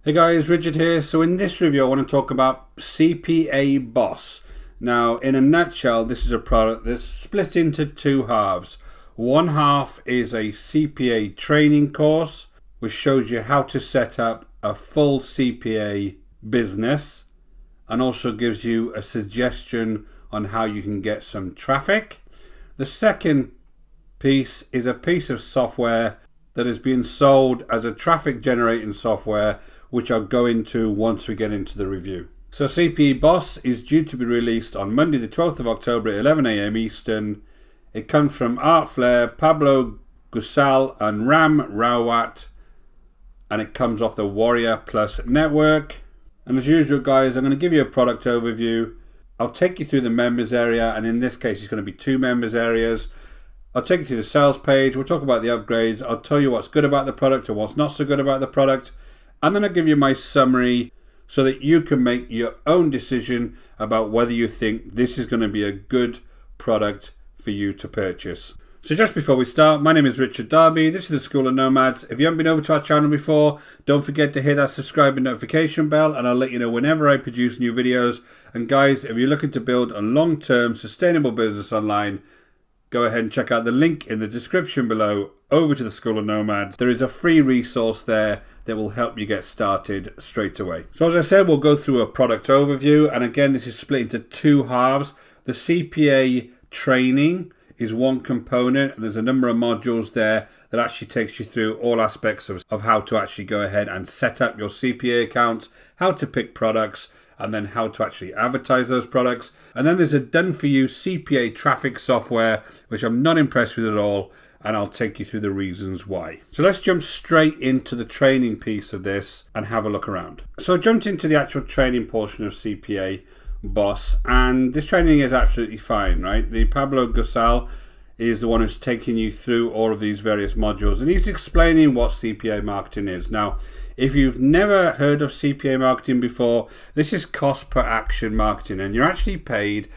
Hey guys, Richard here. So in this review I want to talk about CPA Boss. Now in a nutshell, this is a product that's split into two halves. One half is a CPA training course which shows you how to set up a full CPA business and also gives you a suggestion on how you can get some traffic. The second piece is a piece of software that is being sold as a traffic generating software, which I'll go into once we get into the review. So CPA Boss is due to be released on Monday the 12th of October at 11 AM Eastern. It comes from Art Flair, Pablo Gusal and Ram Rawat, and it comes off the Warrior Plus network. And as usual guys, I'm going to give you a product overview. I'll take you through the members area, and in this case it's going to be two members areas. I'll take you to the sales page, we'll talk about the upgrades, I'll tell you what's good about the product and what's not so good about the product, and then I'll give you my summary so that you can make your own decision about whether you think this is going to be a good product for you to purchase. So just before we start, my name is Richard Darby, this is the School of Nomads. If you haven't been over to our channel before, don't forget to hit that subscribe and notification bell, and I'll let you know whenever I produce new videos. And guys, if you're looking to build a long-term sustainable business online, go ahead and check out the link in the description below over to the School of Nomads. There is a free resource there that will help you get started straight away. So as I said, we'll go through a product overview, and again this is split into two halves. The CPA training is one component, and there's a number of modules there that actually takes you through all aspects of how to actually go ahead and set up your CPA account, how to pick products, and then how to actually advertise those products. And then there's a done-for-you CPA traffic software, which I'm not impressed with at all, and I'll take you through the reasons why. So let's jump straight into the training piece of this and have a look around. So I jumped into the actual training portion of CPA Boss, and this training is absolutely fine, right? The Pablo Gusal is the one who's taking you through all of these various modules, and he's explaining what CPA marketing is. Now, if you've never heard of CPA marketing before, this is cost per action marketing, and you're actually paid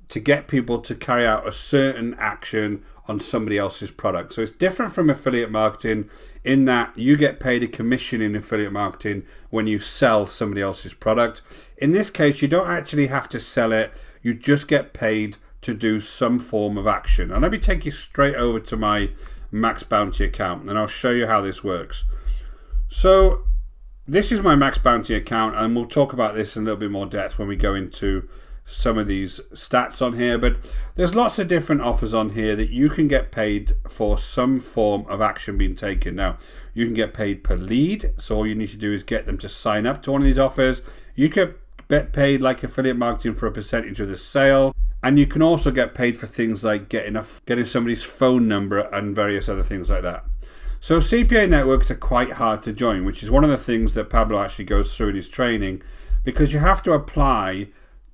to get people to carry out a certain action on somebody else's product. So it's different from affiliate marketing in that you get paid a commission in affiliate marketing when you sell somebody else's product. In this case, you don't actually have to sell it, you just get paid to do some form of action. And let me take you straight over to my Max Bounty account, and I'll show you how this works. So this is my Max Bounty account, and we'll talk about this in a little bit more depth when we go into some of these stats on here, but there's lots of different offers on here that you can get paid for some form of action being taken. Now, you can get paid per lead, so all you need to do is get them to sign up to one of these offers. You can get paid like affiliate marketing for a percentage of the sale, and you can also get paid for things like getting somebody's phone number and various other things like that. So CPA networks are quite hard to join, which is one of the things that Pablo actually goes through in his training, because you have to apply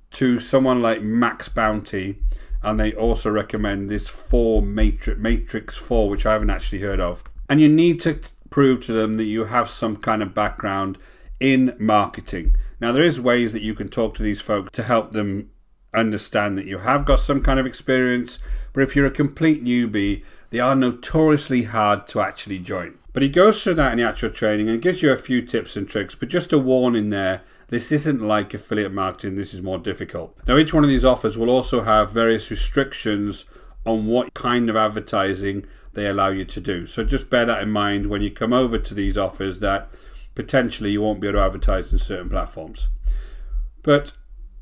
to someone like Max Bounty, and they also recommend this Matrix 4, which I haven't actually heard of. And you need to prove to them that you have some kind of background in marketing. Now, there is ways that you can talk to these folks to help them understand that you have got some kind of experience, but if you're a complete newbie, they are notoriously hard to actually join. But he goes through that in the actual training and gives you a few tips and tricks, but just a warning there, this isn't like affiliate marketing, this is more difficult. Now, each one of these offers will also have various restrictions on what kind of advertising they allow you to do. So just bear that in mind when you come over to these offers, that potentially you won't be able to advertise in certain platforms. But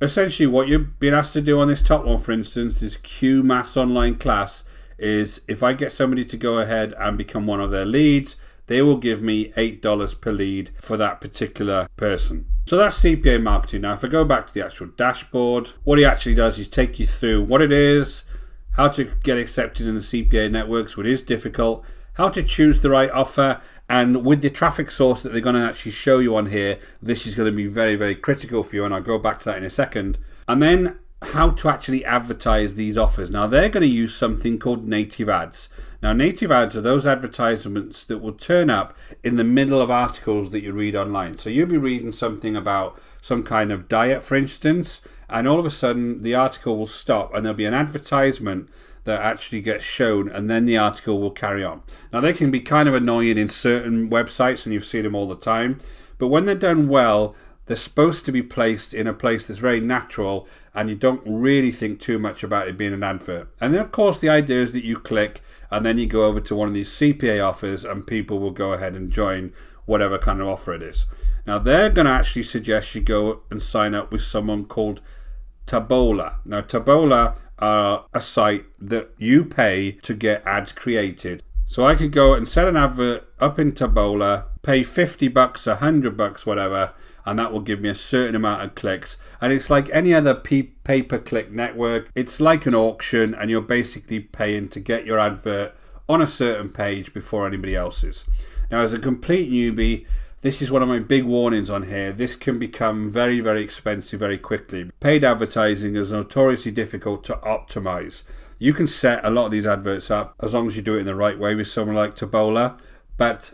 essentially what you're being asked to do on this top one, for instance, this Q Mass Online class, is if I get somebody to go ahead and become one of their leads, they will give me $8 per lead for that particular person. So that's CPA marketing. Now, if I go back to the actual dashboard, what he actually does is take you through what it is, how to get accepted in the CPA networks, which is difficult, how to choose the right offer, and with the traffic source that they're going to actually show you on here, this is going to be very, very critical for you, and I'll go back to that in a second. And then how to actually advertise these offers. Now, they're going to use something called native ads. Now, native ads are those advertisements that will turn up in the middle of articles that you read online. So you'll be reading something about some kind of diet, for instance, and all of a sudden the article will stop and there'll be an advertisement that actually gets shown, and then the article will carry on. Now, they can be kind of annoying in certain websites, and you've seen them all the time, But when they're done well, they're supposed to be placed in a place that's very natural, and you don't really think too much about it being an advert. And then of course the idea is that you click and then you go over to one of these CPA offers and people will go ahead and join whatever kind of offer it is. Now they're going to actually suggest you go and sign up with someone called Taboola. Now Taboola are a site that you pay to get ads created. So I could go and set an advert up in Taboola, pay $50, $100, whatever, and that will give me a certain amount of clicks. And it's like any other pay-per-click network. It's like an auction, and you're basically paying to get your advert on a certain page before anybody else's. Now, as a complete newbie, this is one of my big warnings on here. This can become very, very expensive very quickly. Paid advertising is notoriously difficult to optimize. You can set a lot of these adverts up as long as you do it in the right way with someone like Taboola, but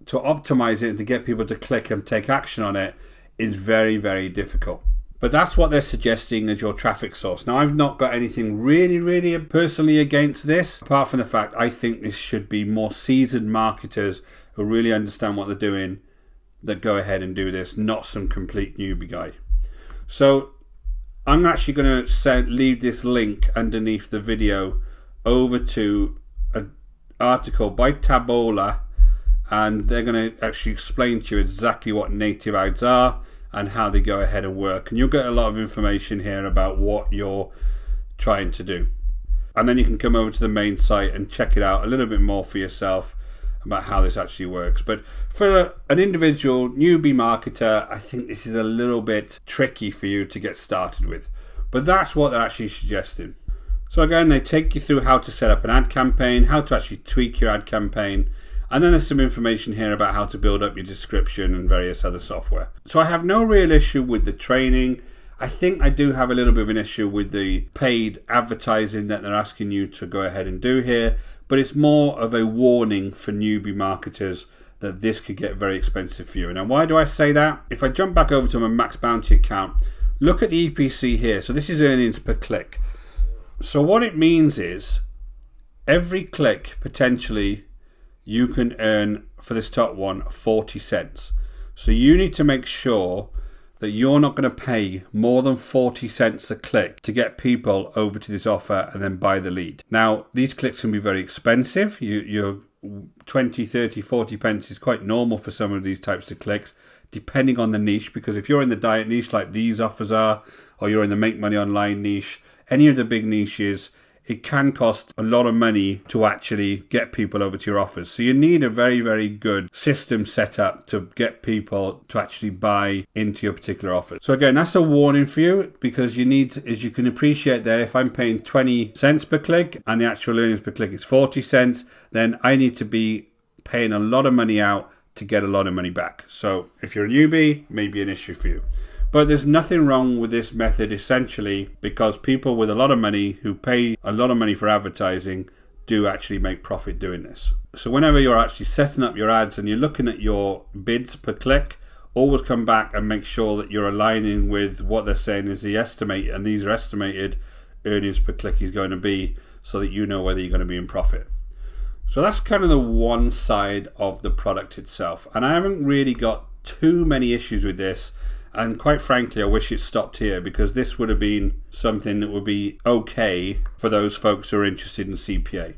to optimize it and to get people to click and take action on it is very, very difficult. But that's what they're suggesting as your traffic source. Now, I've not got anything really personally against this, apart from the fact I think this should be more seasoned marketers who really understand what they're doing that go ahead and do this, not some complete newbie guy. So I'm actually going to leave this link underneath the video over to an article by Taboola, and they're going to actually explain to you exactly what native ads are and how they go ahead and work. And you'll get a lot of information here about what you're trying to do. And then you can come over to the main site and check it out a little bit more for yourself about how this actually works. But for an individual newbie marketer, I think this is a little bit tricky for you to get started with. But that's what they're actually suggesting. So again, they take you through how to set up an ad campaign, how to actually tweak your ad campaign, and then there's some information here about how to build up your description and various other software. So I have no real issue with the training. I think I do have a little bit of an issue with the paid advertising that they're asking you to go ahead and do here, but it's more of a warning for newbie marketers that this could get very expensive for you. Now, why do I say that? If I jump back over to my Max Bounty account, look at the EPC here. So this is earnings per click. So what it means is every click potentially you can earn, for this top one, 40 cents. So you need to make sure that you're not going to pay more than 40 cents a click to get people over to this offer and then buy the lead. Now, these clicks can be very expensive. Your 20, 30, 40 pence is quite normal for some of these types of clicks, depending on the niche, because if you're in the diet niche like these offers are, or you're in the make money online niche, any of the big niches, it can cost a lot of money to actually get people over to your offers. So you need a very, very good system set up to get people to actually buy into your particular offer. So again, that's a warning for you, because you need, as you can appreciate there, if I'm paying 20 cents per click and the actual earnings per click is 40 cents, then I need to be paying a lot of money out to get a lot of money back. So if you're a newbie, maybe an issue for you. But there's nothing wrong with this method, essentially, because people with a lot of money who pay a lot of money for advertising do actually make profit doing this. So whenever you're actually setting up your ads and you're looking at your bids per click, always come back and make sure that you're aligning with what they're saying is the estimate, and these are estimated earnings per click is going to be, so that you know whether you're going to be in profit. So that's kind of the one side of the product itself. And I haven't really got too many issues with this. And quite frankly, I wish it stopped here, because this would have been something that would be okay for those folks who are interested in CPA.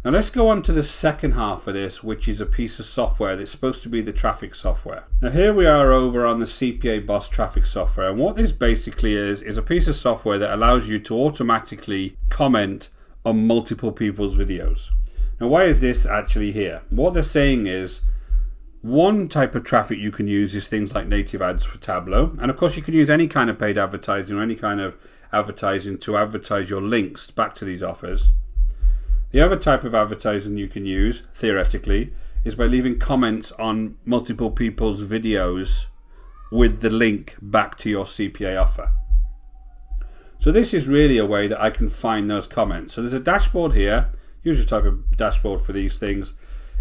Now let's go on to the second half of this, which is a piece of software that's supposed to be the traffic software. Now here we are over on the CPA Boss traffic software. And what this basically is a piece of software that allows you to automatically comment on multiple people's videos. Now why is this actually here? What they're saying is, one type of traffic you can use is things like native ads for Tableau. And of course you can use any kind of paid advertising or any kind of advertising to advertise your links back to these offers. The other type of advertising you can use, theoretically, is by leaving comments on multiple people's videos with the link back to your CPA offer. So this is really a way that I can find those comments. So there's a dashboard here, usual type of dashboard for these things.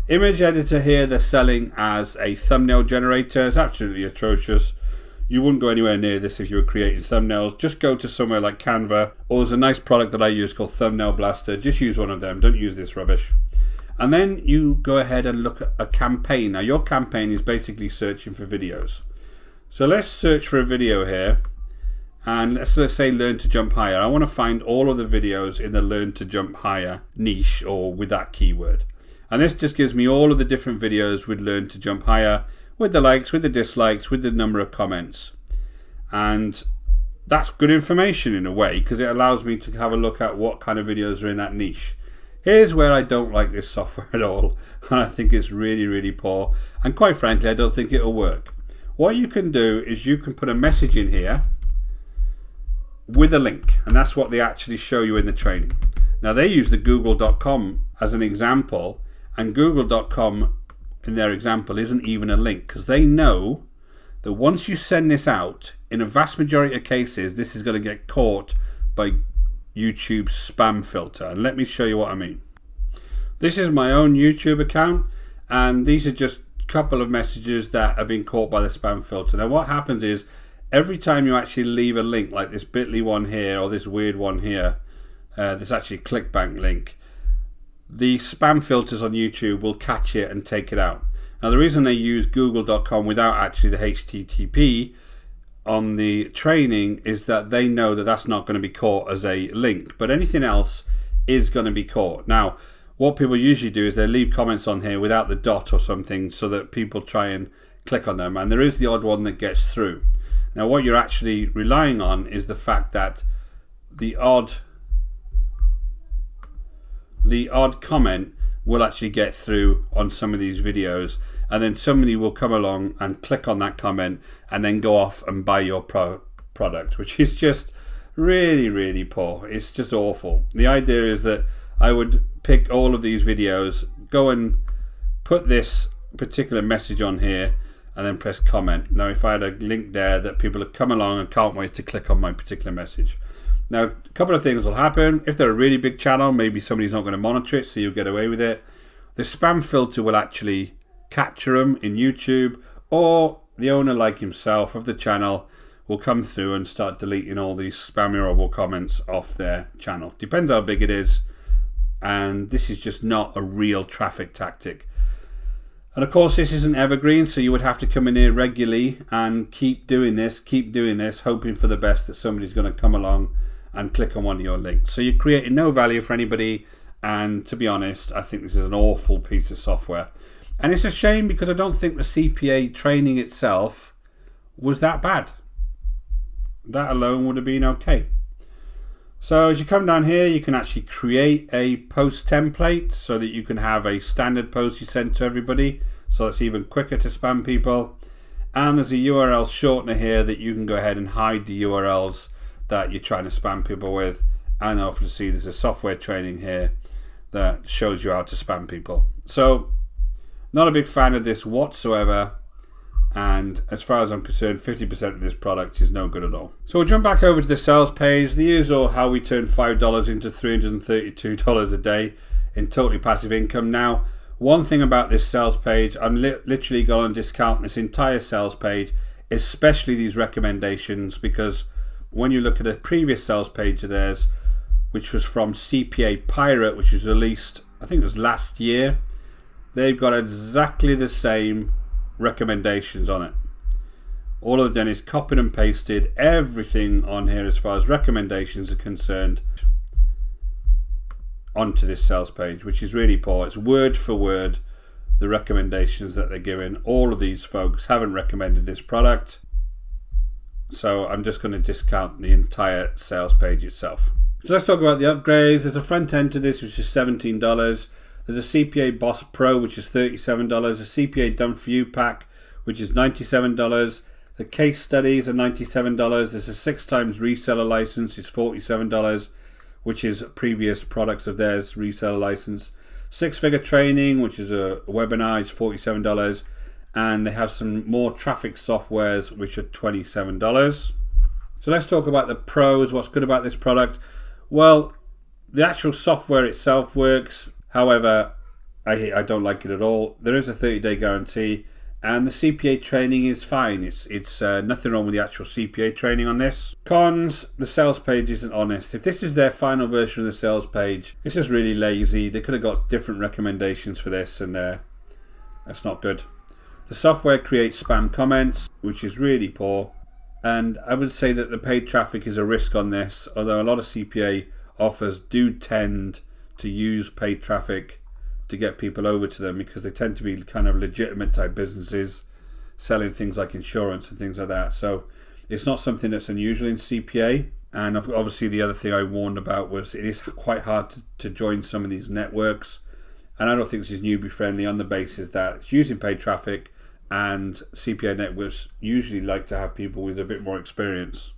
Image editor here they're selling as a thumbnail generator. It's absolutely atrocious. You wouldn't go anywhere near this if you were creating thumbnails. Just go to somewhere like Canva, or there's a nice product that I use called Thumbnail Blaster. Just use one of them. Don't use this rubbish. And then you go ahead and look at a campaign. Now your campaign is basically searching for videos. So let's search for a video here, and let's say learn to jump higher. I want to find all of the videos in the learn to jump higher niche, or with that keyword. And this just gives me all of the different videos with learn to jump higher, with the likes, with the dislikes, with the number of comments. And that's good information in a way, because it allows me to have a look at what kind of videos are in that niche. Here's where I don't like this software at all, and I think it's really, really poor, and quite frankly I don't think it'll work. What you can do is you can put a message in here with a link, and that's what they actually show you in the training. Now they use the google.com as an example, and google.com in their example isn't even a link, because they know that once you send this out, in a vast majority of cases this is going to get caught by YouTube spam filter. And let me show you what I mean. This is my own YouTube account, and these are just a couple of messages that have been caught by the spam filter. Now what happens is, every time you actually leave a link like this bit.ly one here, or this weird one here, this actually ClickBank link, the spam filters on YouTube will catch it and take it out. Now the reason they use google.com without actually the HTTP on the training is that they know that that's not going to be caught as a link, but anything else is going to be caught. Now what people usually do is they leave comments on here without the dot or something, so that people try and click on them, and there is the odd one that gets through. Now what you're actually relying on is the fact that the odd comment will actually get through on some of these videos, and then somebody will come along and click on that comment and then go off and buy your product, which is just really, really poor. It's just awful. The idea is that I would pick all of these videos, go and put this particular message on here, and then press comment. Now if I had a link there that people have come along and can't wait to click on my particular message. Now a couple of things will happen. If they're a really big channel, maybe somebody's not going to monitor it, so you'll get away with it. The spam filter will actually capture them in YouTube, or the owner like himself of the channel will come through and start deleting all these spammable comments off their channel. Depends how big it is, and this is just not a real traffic tactic. And of course this isn't evergreen, so you would have to come in here regularly and keep doing this, hoping for the best that somebody's going to come along and click on one of your links. So you're creating no value for anybody, and to be honest, I think this is an awful piece of software. And it's a shame, because I don't think the CPA training itself was that bad. That alone would have been okay. So as you come down here, you can actually create a post template so that you can have a standard post you send to everybody, so it's even quicker to spam people. And there's a URL shortener here that you can go ahead and hide the URLs that you're trying to spam people with. And obviously there's a software training here that shows you how to spam people. So not a big fan of this whatsoever, and as far as I'm concerned, 50% of this product is no good at all. So we'll jump back over to the sales page, the usual how we turn $5 into $332 a day in totally passive income. Now one thing about this sales page, I'm literally going to discount this entire sales page, especially these recommendations, because when you look at a previous sales page of theirs, which was from CPA Pirate, which was released, I think it was last year, they've got exactly the same recommendations on it. All I've done is copied and pasted everything on here as far as recommendations are concerned onto this sales page, which is really poor. It's word for word the recommendations that they're giving. All of these folks haven't recommended this product, so I'm just going to discount the entire sales page itself. So let's talk about the upgrades. There's a front end to this which is $17. There's a CPA Boss Pro which is $37. A CPA Done For You pack which is $97. The case studies are $97. There's a 6x reseller license, it's $47, which is previous products of theirs reseller license. 6-figure training, which is a webinar, is $47. And they have some more traffic softwares which are $27. So let's talk about the pros. What's good about this product? Well, the actual software itself works. However, I don't like it at all. There is a 30-day guarantee, And the CPA training is fine. It's nothing wrong with the actual CPA training on this. Cons, the sales page isn't honest. If this is their final version of the sales page, it's just really lazy. They could have got different recommendations for this, and that's not good. The software creates spam comments, which is really poor. And I would say that the paid traffic is a risk on this, although a lot of CPA offers do tend to use paid traffic to get people over to them, because they tend to be kind of legitimate type businesses selling things like insurance and things like that. So it's not something that's unusual in CPA. And obviously the other thing I warned about was it is quite hard to join some of these networks. And I don't think this is newbie friendly on the basis that it's using paid traffic, and CPA networks usually like to have people with a bit more experience.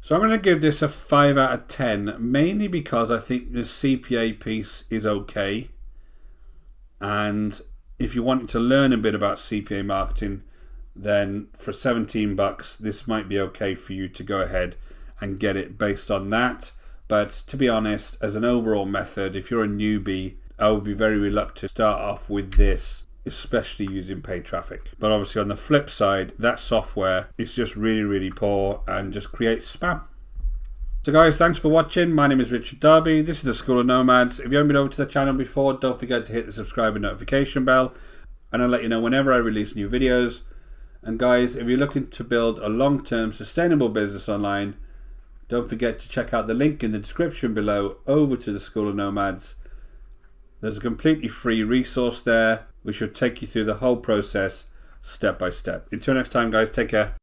So I'm going to give this a 5 out of 10, mainly because I think the CPA piece is okay. And if you want to learn a bit about CPA marketing, then for $17, this might be okay for you to go ahead and get it based on that. But to be honest, as an overall method, if you're a newbie, I would be very reluctant to start off with this, especially using paid traffic. But obviously on the flip side, that software is just really, really poor and just creates spam. So guys, thanks for watching. My name is Richard Darby. This is the School of Nomads. If you haven't been over to the channel before, don't forget to hit the subscribe and notification bell, and I'll let you know whenever I release new videos. And guys, if you're looking to build a long-term sustainable business online, don't forget to check out the link in the description below over to the School of Nomads. There's a completely free resource there which will take you through the whole process step by step. Until next time guys, take care.